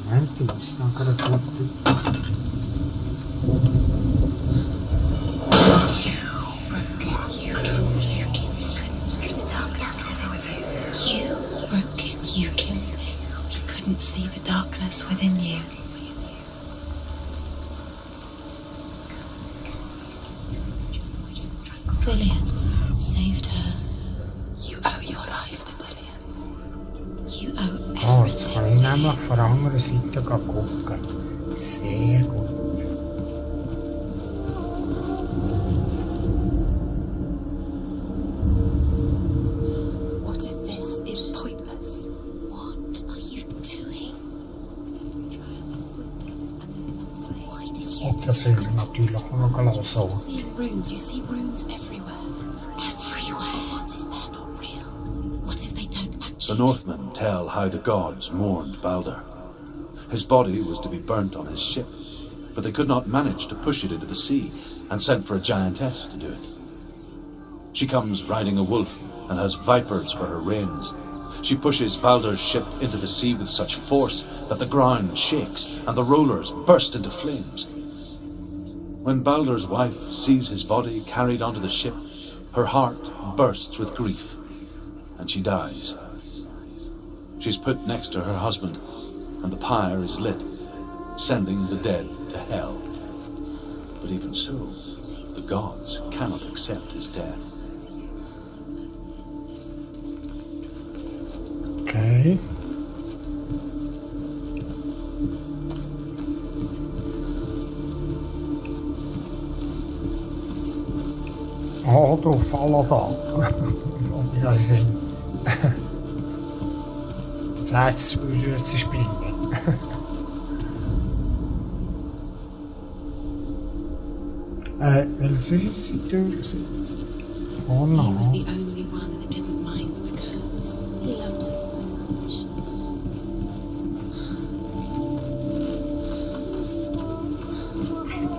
Niente, mi sta ancora troppo. You killed him. You couldn't see the darkness within you. Dillian saved her. You owe your life to Dillian. You owe Jetzt kann ich nämlich von der anderen Seite gucken. Sehr gut. Das sind natürlich auch noch gelassen. You see runes everywhere. Everywhere. What if they're not real? What if they don't actually... The Northmen tell how the gods mourned Balder. His body was to be burnt on his ship, but they could not manage to push it into the sea, and sent for a giantess to do it. She comes riding a wolf and has vipers for her reins. She pushes Balder's ship into the sea with such force that the ground shakes and the rollers burst into flames. When Balder's wife sees his body carried onto the ship, her heart bursts with grief, and she dies. She's put next to her husband, and the pyre is lit, sending the dead to hell. But even so, the gods cannot accept his death. Okay. Oh, då faller det. Jag ser. That's where it's springen. Well, sitter oh no. He was the only one that didn't mind the girl. He loved her so much.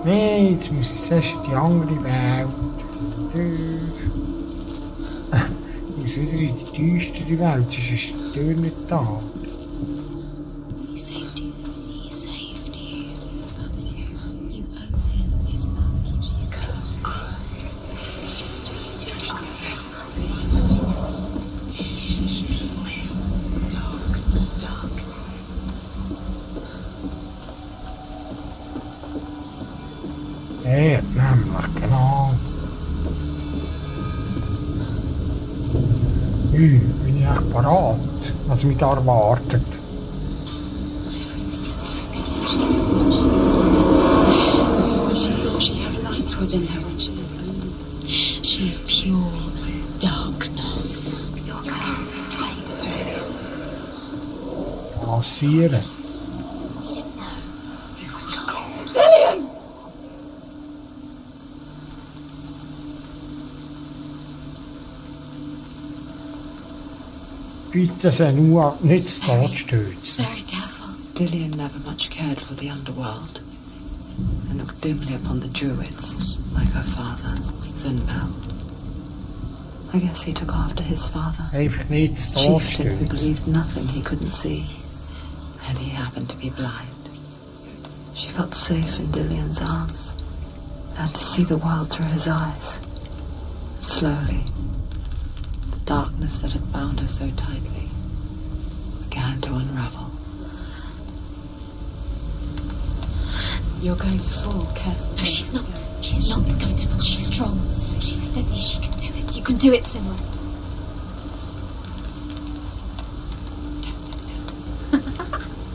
Nee, jetzt muss ich zuerst die andere Welt. Ich muss wieder in die düstere Welt, sonst ist die Tür nicht da. He saved you. He saved you. That's you. You owe him his love. You nämlich, genau. Bin ich echt parat, was mich da erwartet. She thought she had light within her when she was alone. She is pure darkness. Passieren. Dillian! Bitte sie nur nicht zu Tod stürzen. Very careful. Dillian never much cared for the underworld and looked dimly upon the druids, like her father, Zinbal. I guess he took after his father. Einfach nicht zu Tod Chieftain who stürzen. believed nothing he couldn't see, and he happened to be blind. She felt safe in Dillian's arms, learned to see the world through his eyes. And slowly, the darkness that had bound her so tightly began to unravel. You're going to fall, careful. No, she's not. She's not going to fall. She's strong. She's steady. She can do it. You can do it, Simran.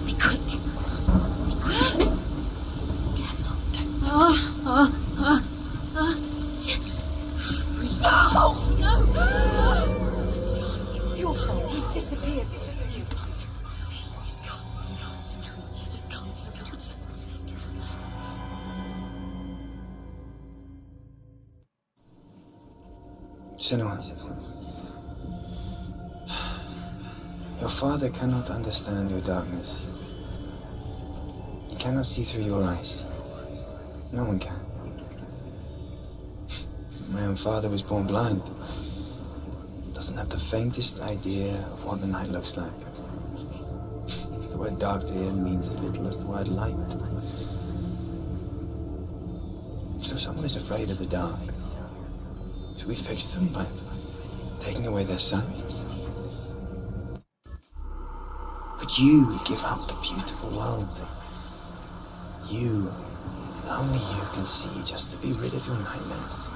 Be quick. Be quick. Careful. It's your fault. He's disappeared. You've lost him to the sea. He's gone. You've lost him to the... He's gone to the water. He's drowned. Senua, your father cannot understand your darkness. He cannot see through your eyes. No one can. My own father was born blind. Doesn't doesn't have the faintest idea of what the night looks like. The word dark to him means as little as the word light. So someone is afraid of the dark. So we fix them by taking away their sight. But you give up the beautiful world. You, and only you can see, just to be rid of your nightmares.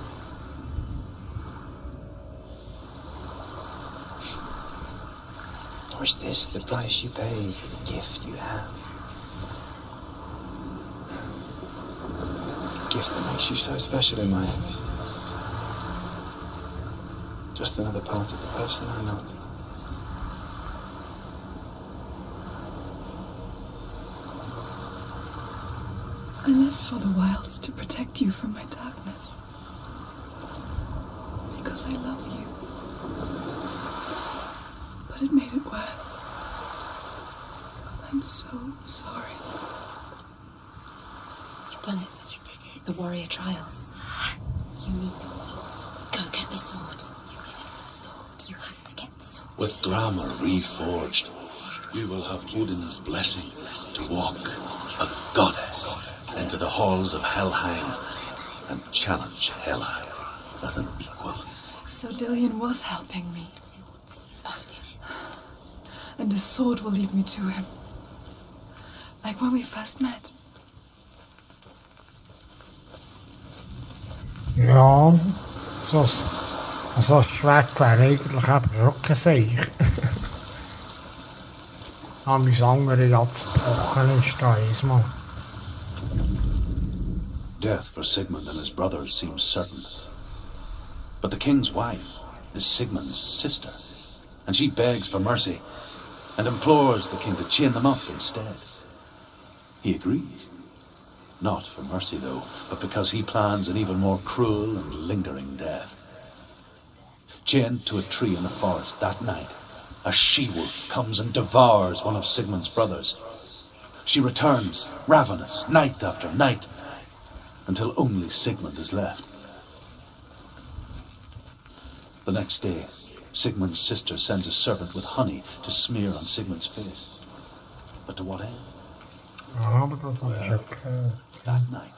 Or is this the price you pay for the gift you have? A gift that makes you so special in my eyes. Just another part of the person I love. I lived for the wilds to protect you from my darkness. Because I love you. But it made it worse. I'm so sorry. You've done it. You did it. The warrior trials. You need the sword. Go get the sword. You did it for the sword. You have to get the sword. With Grammar reforged, you will have Odin's blessing to walk, a goddess, into the halls of Helheim and challenge Hela as an equal. So Dillion was helping me. And the sword will lead me to him. Like when we first met. Ja, zoals Schwert wäre eigentlich eben auch kein Seich. Aber mein anderes ja zerbrochen ist da einmal. Death for Sigmund and his brothers seems certain. But the king's wife is Sigmund's sister, and she begs for mercy and implores the king to chain them up instead. He agrees. Not for mercy, though, but because he plans an even more cruel and lingering death. Chained to a tree in the forest that night, a she-wolf comes and devours one of Sigmund's brothers. She returns, ravenous, night after night, until only Sigmund is left. The next day, Sigmund's sister sends a servant with honey to smear on Sigmund's face. But to what end? Ja, aber das habe ich schon gehört. That night,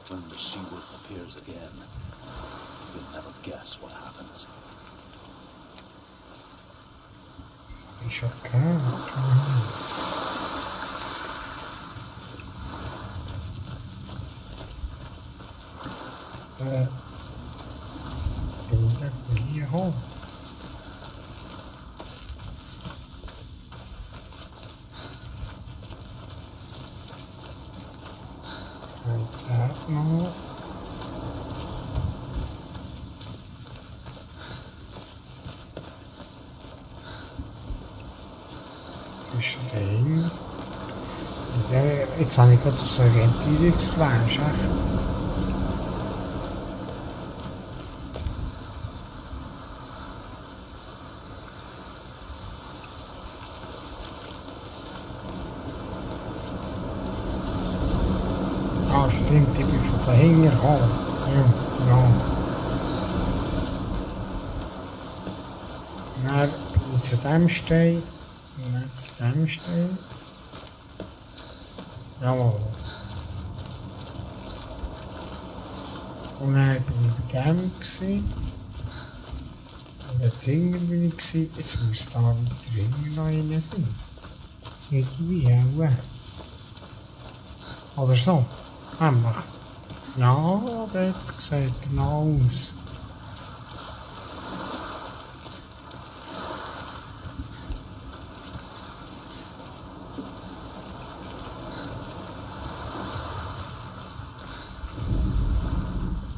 when the she-wolf appears again, you'll never guess what happens. Das habe ich schon gehört. Du, hier hoch. Like that, no. Tussen jetzt habe ich gerade so ein Orientierungsflash, echt. Ah, stimmt, ich bin von dahinten gekommen. Ja, genau. Und dann bin ich zu dem Stein. Und dann zu dem Stein. Jawohl. Und dann bin ich bei dem gewesen. Und dort hinten bin ich gewesen. Jetzt muss da weiter hinten noch rein sein. Irgendwie auch. Oder so. Nämlich. Ja, dort sieht er noch aus.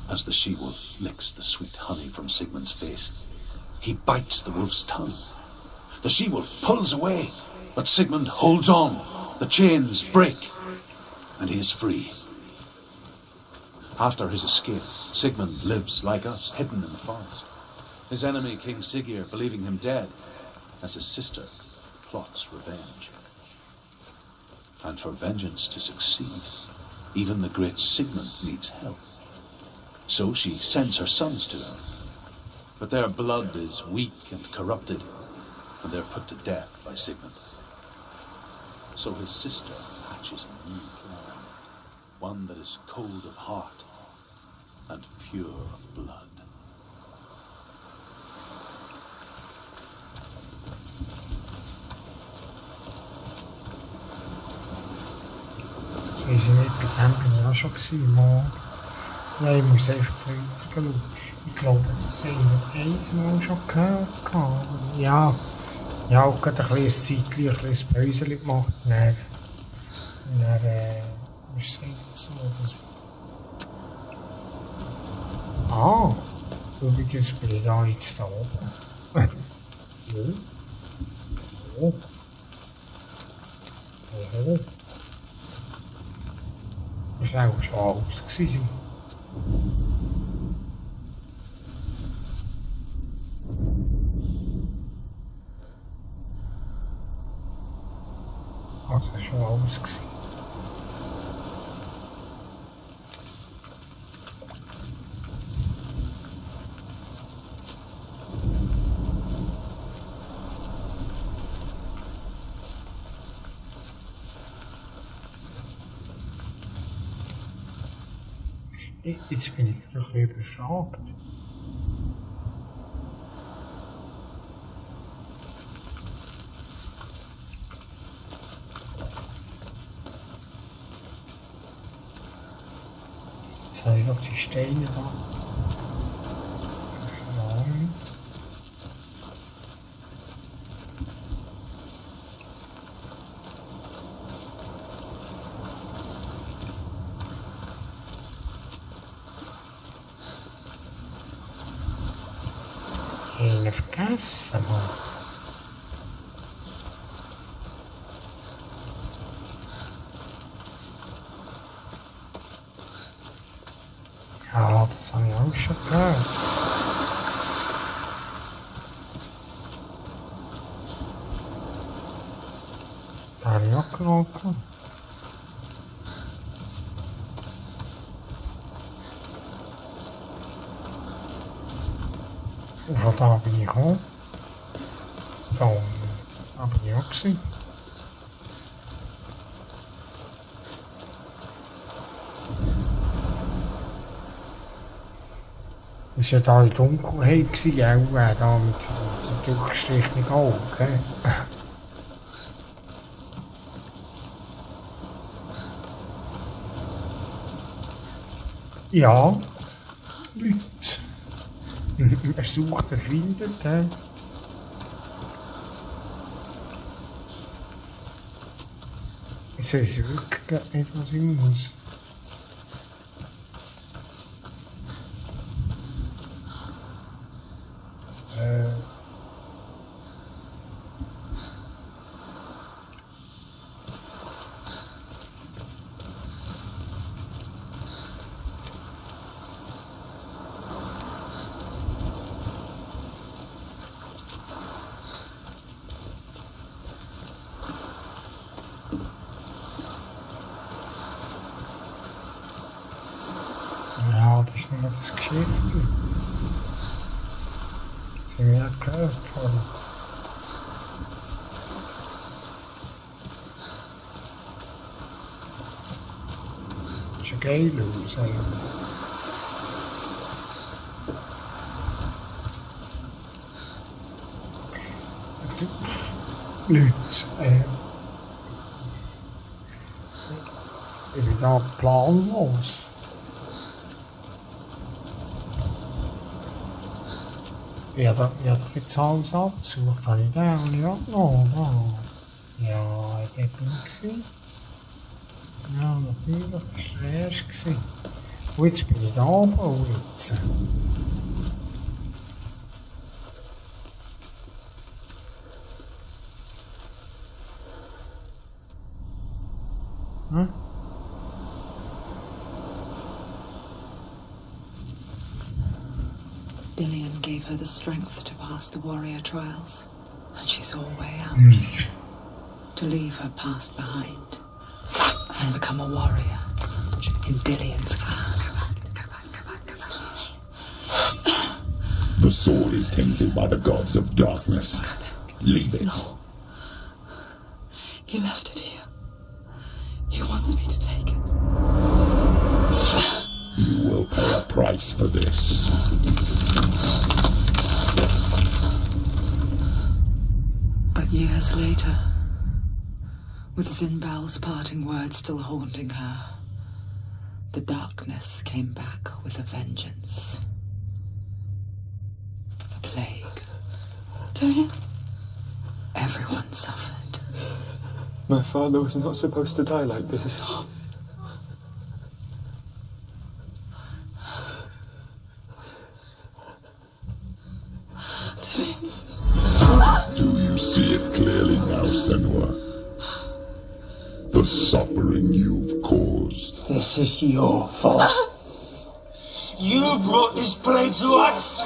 As the she-wolf licks the sweet honey from Sigmund's face, he bites the wolf's tongue. The she-wolf pulls away, but Sigmund holds on. The chains break, and he is free. After his escape, Sigmund lives like us, hidden in the forest. His enemy, King Siggeir, believing him dead, as his sister plots revenge. And for vengeance to succeed, even the great Sigmund needs help. So she sends her sons to him. But their blood is weak and corrupted, and they're put to death by Sigmund. So his sister hatches a new plan, one that is cold of heart and pure of blood. So is nicht bei dem bin ich auch schon gewesen, mal. Ja, ich muss einfach weiter schauen. Ich glaube, das haben wir einmal schon gehört. Aber ja, ich habe gerade ein kleines Zeitchen, ein kleines Päuschen gemacht. Und dann ist es einfach so, dass wir... übrigens bin ich da jetzt da oben. Oh. Das war auch schon alles gewesen. Also das war schon alles gewesen. Jetzt bin ich ein bisschen überfragt. Jetzt habe ich noch die Steine da. Verloren. Hele vergessen, man. Ja, das habe ich auch schon gehört. Da habe ich auch gehört. Und von da bin ich gekommen. Da bin ich auch gewesen. Es war ja da in Dunkelheit, auch da mit den durchgestrichenen Augen. Ja, Leute. Er sucht, er findet. Ich weiß wirklich nicht, was ich muss. Ja, das ist nur das Geschichte. Das haben wir ja gehört vorhin. Das ist geil aus, eigentlich. Leute, ich bin da planlos. Ich habe doch jetzt alles abgesucht, habe ich den auch nicht abgenommen. Ja, dort bin ich gewesen. Ja, natürlich, das war der erste. Und jetzt bin ich da oben und jetzt. Hm? Dillian gave her the strength to pass the warrior trials, and she saw a way out. To leave her past behind and become a warrior in Dillian's clan. Go back. It's not safe. The sword is tainted by the gods of darkness. Leave it. No. He left it here. He wants me to take it. You will pay a price for this. But years later, with Zinbal's parting words still haunting her, the darkness came back with a vengeance. A plague. Dalian? Everyone suffered. My father was not supposed to die like this. Do you see it clearly now, Senua? The suffering you've caused. This is your fault. You brought this plague to us.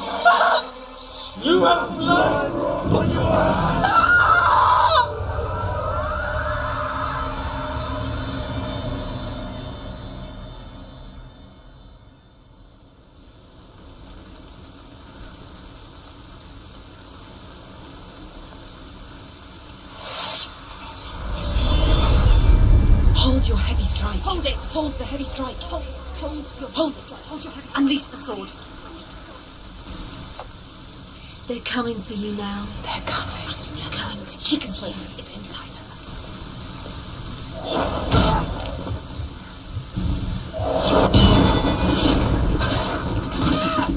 You have blood on your hands. Hold your heavy strike. Hold it! Hold the heavy strike. Hold your heavy strike. Unleash the sword. They're coming for you now. They're coming. They're coming to She can get play you. this. It's inside her. It's coming.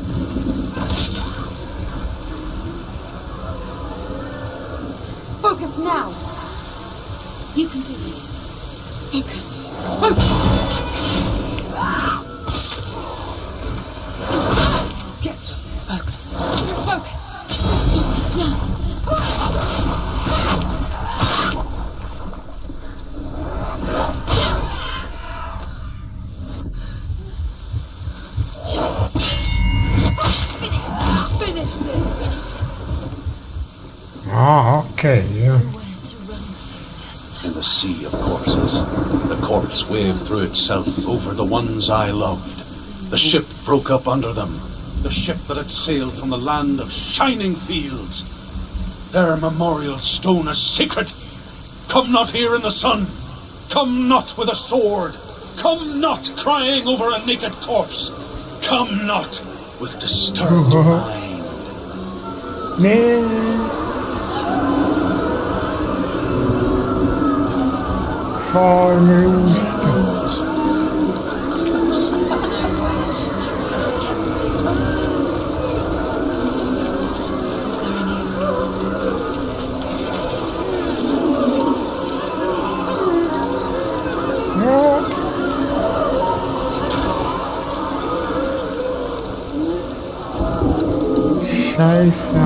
Focus now. You can do this. Focus. Get focus. Focus. Focus now. Finish this. Finish it. Ah, okay, yeah. Where to run to, In the sea of corpses, the corpse waved through itself over the ones I loved. The ship broke up under them, the ship that had sailed from the land of shining fields. Their memorial stone is sacred. Come not here in the sun. Come not with a sword. Come not crying over a naked corpse. Come not with disturbed mind. Nee. Farmroost. she's trying to get to. Is there any escape? Scheiße.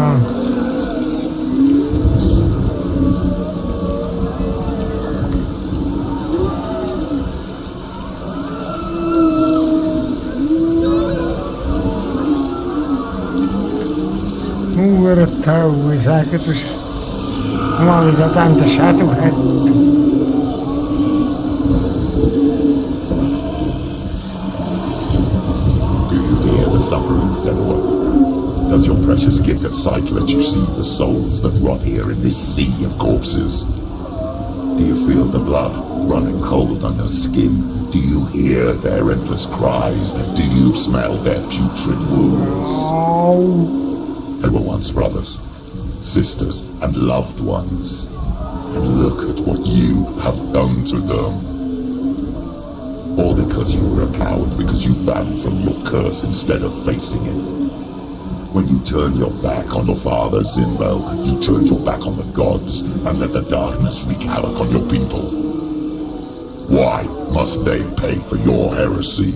Hoeveel touw is eigenlijk dus. Maar wie dat aan de shadow gaat. Do you hear the suffering, Senua? Does your precious gift of sight let you see the souls that rot here in this sea of corpses? Do you feel the blood running cold on your skin? Do you hear their endless cries? Do you smell their putrid wounds? Oh. They were once brothers, sisters, and loved ones. And look at what you have done to them. All because you were a coward, because you ran from your curse instead of facing it. When you turned your back on your father, Zinbel, you turned your back on the gods and let the darkness wreak havoc on your people. Why must they pay for your heresy?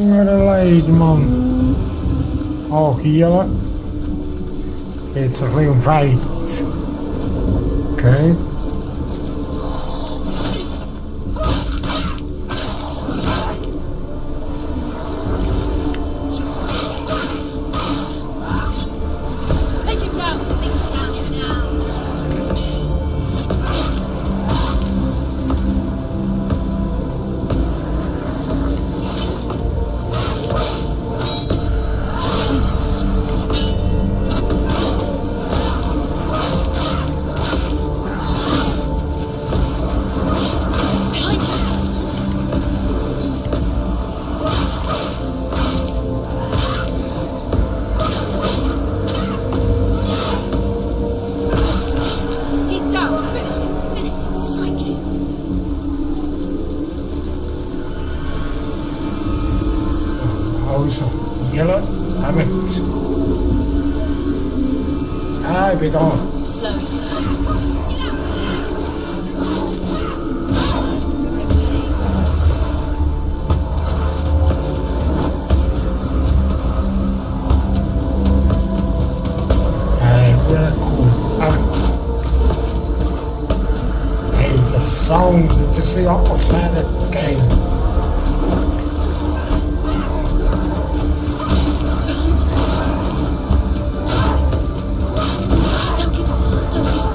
Wat een leid, man. Oh, hier. It's a little fight. Okay. Take him down now. Jullie, kommt. Ah, ich bin da. Too slow. Hey, really cool. Ach. Hey, the sound, das ist die Atmosphäre geil. Don't give up. Don't give up.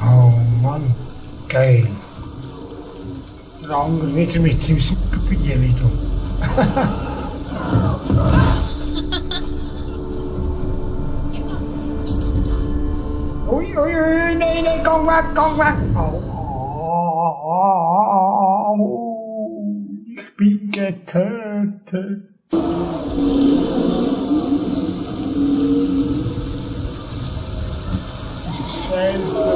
Oh Mann, geil. Der andere wieder mit seinem Superbier wieder. Ui, ui, ui, nee, nee, komm weg, komm weg. Ich bin getötet. Scheiße.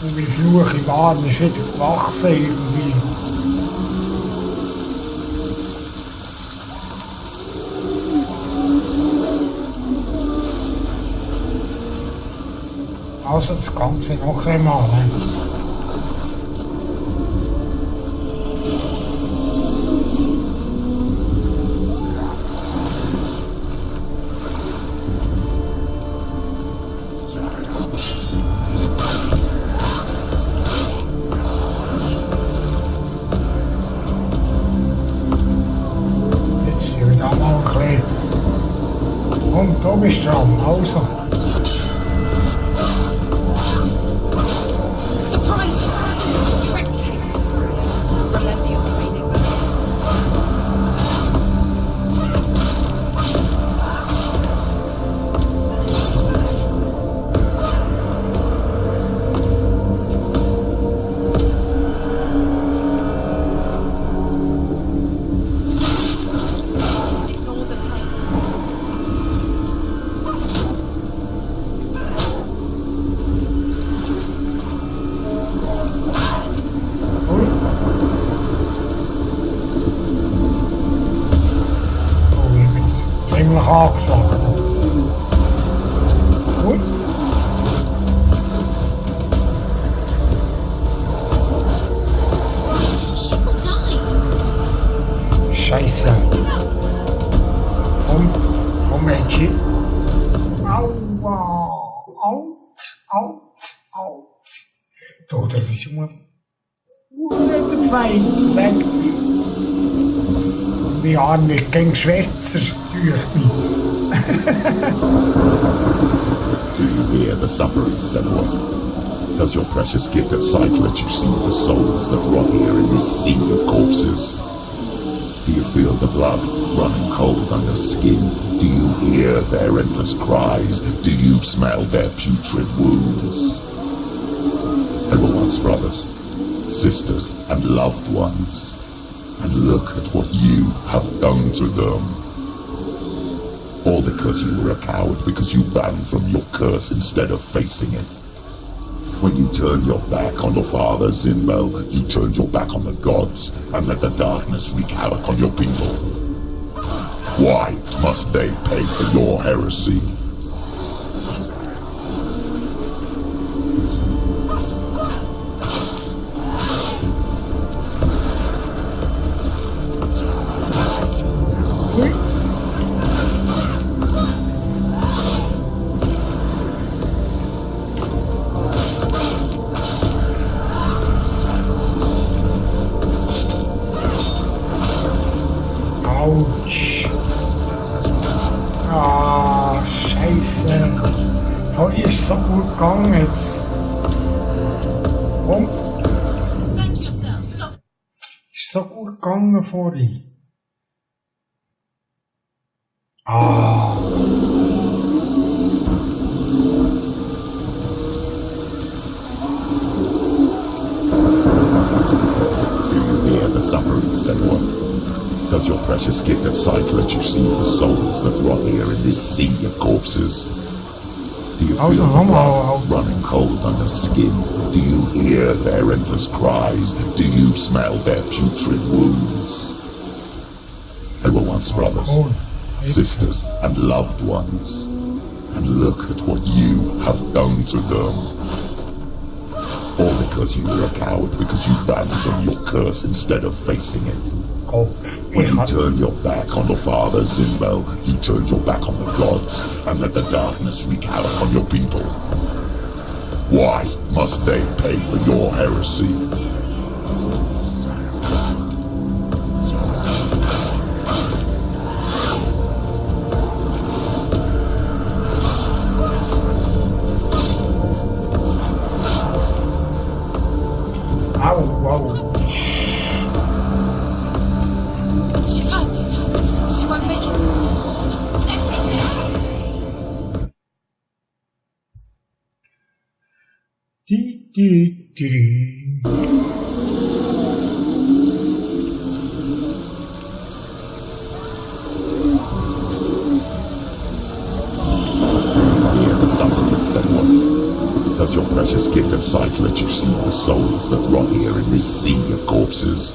Und mein Fluch im Arm ist wieder gewachsen irgendwie. Also das Ganze noch einmal. Jetzt sind wir da mal ein bisschen. Und da bist du dran, also. Remember your training. Ignore the pain. Ui. Oh, ich bin ziemlich angeschlagen. Ui. She will die. Scheiße. Komm, Mädchen. Aua. Out. Du, das ist immer der Feind, sagt es. Mein Arm wird gegen Schwätzer durch mich. Do you hear the suffering, Senua? Does your precious gift of sight let you see the souls that rot here in this sea of corpses? Do you feel the blood running cold on your skin? Do you hear their endless cries? Do you smell their putrid wounds? They were once brothers, sisters, and loved ones. And look at what you have done to them. All because you were a coward, because you ran from your curse instead of facing it. When you turned your back on your father, Zinbel, you turned your back on the gods and let the darkness wreak havoc on your people. Why must they pay for your heresy? so gut gegangen jetzt. Komm, Defend yourself. Stop. ist so gut gegangen vorhin. Ah. Hear the suffering, said one. Does your precious gift of sight let you see the souls that rot here in this sea of corpses? Do you feel Also, the Hammer. blood running cold under the skin? Do you hear their endless cries? Do you smell their putrid wounds? They were once brothers, Oh, sisters, and loved ones. And look at what you have done to them. All because you were a coward, because you abandoned your curse instead of facing it. Kopf. When Ich you hab... turned your back on the Father, Zinbel, you turned your back on the gods and let the darkness wreak havoc on your people. Why must they pay for your heresy? Au, au. She's hurt. She won't make it. Don't take her. Hear the suffering, said one. Does your precious gift of sight let you see the souls that rot here in this sea of corpses?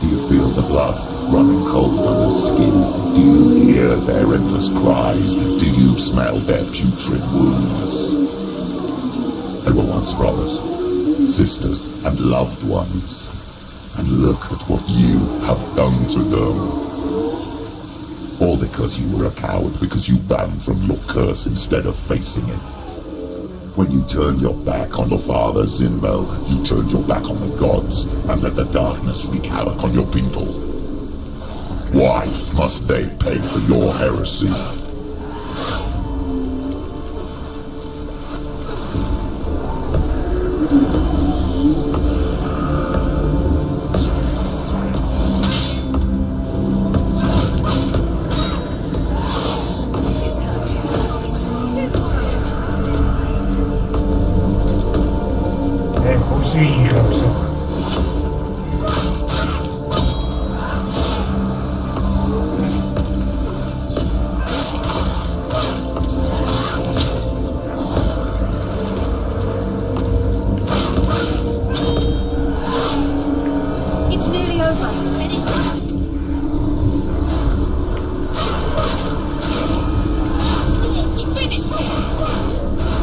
Do you feel the blood running cold under the skin? Do you hear their endless cries? Do you smell their putrid wounds? They were once brothers, sisters, and loved ones. And look at what you have done to them. All because you were a coward, because you ran from your curse instead of facing it. When you turned your back on the Father, Zinmel, you turned your back on the gods and let the darkness wreak havoc on your people. Why must they pay for your heresy? Zwiegen of zo. It's nearly over. Finish it. She finished it.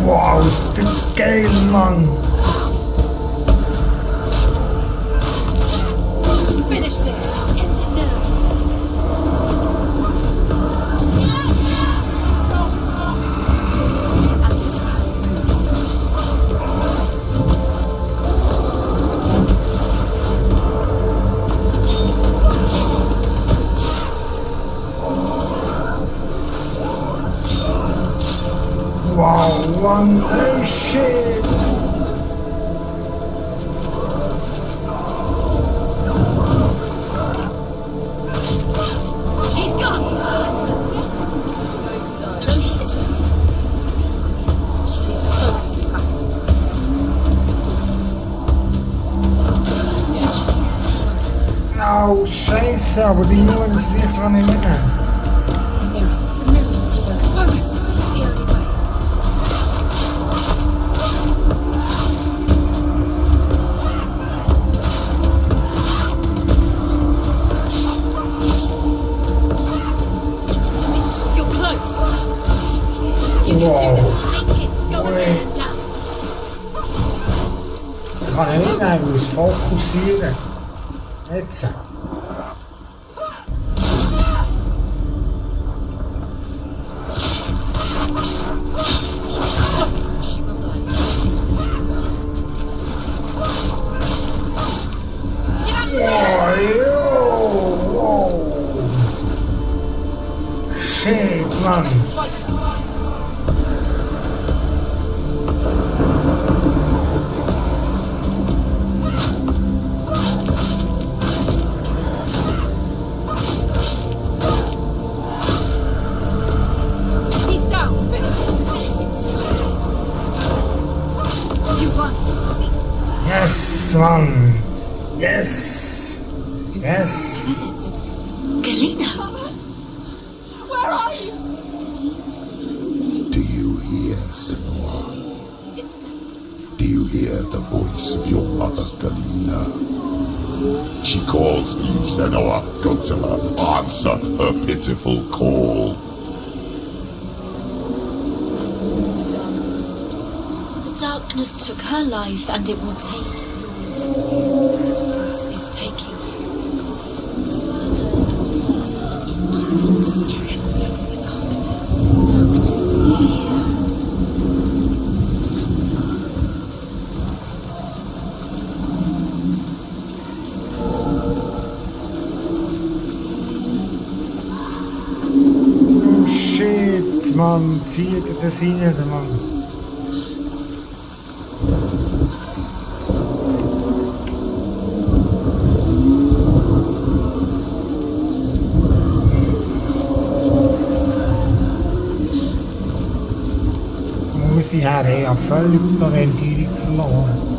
Wauw, is te geil, man. Finish this. End it now. Wow, one oh shit. He's gone. No, she isn't. She needs to focus his back. Nou, scheiße, aber die Jungen ist hier gaan in midden. Focus. It's the only way. You're close. Wow. Take it. Go Wait. and down. We gaan erin, hij moet focussen. Jetzt. Yes, man. Yes. Yes. Galena! Where are you? Do you hear, Senua? It's Do you hear the voice of your mother, Galena? She calls me, Senua. Go to her. Answer her pitiful call. The darkness took her life, and it will take yours too. It's taking you further surrender to the darkness. Darkness is here. Oh shit, man. Zieht das rein, der Mann. Wo muss ich her? Ich habe völlig die Orientierung verloren.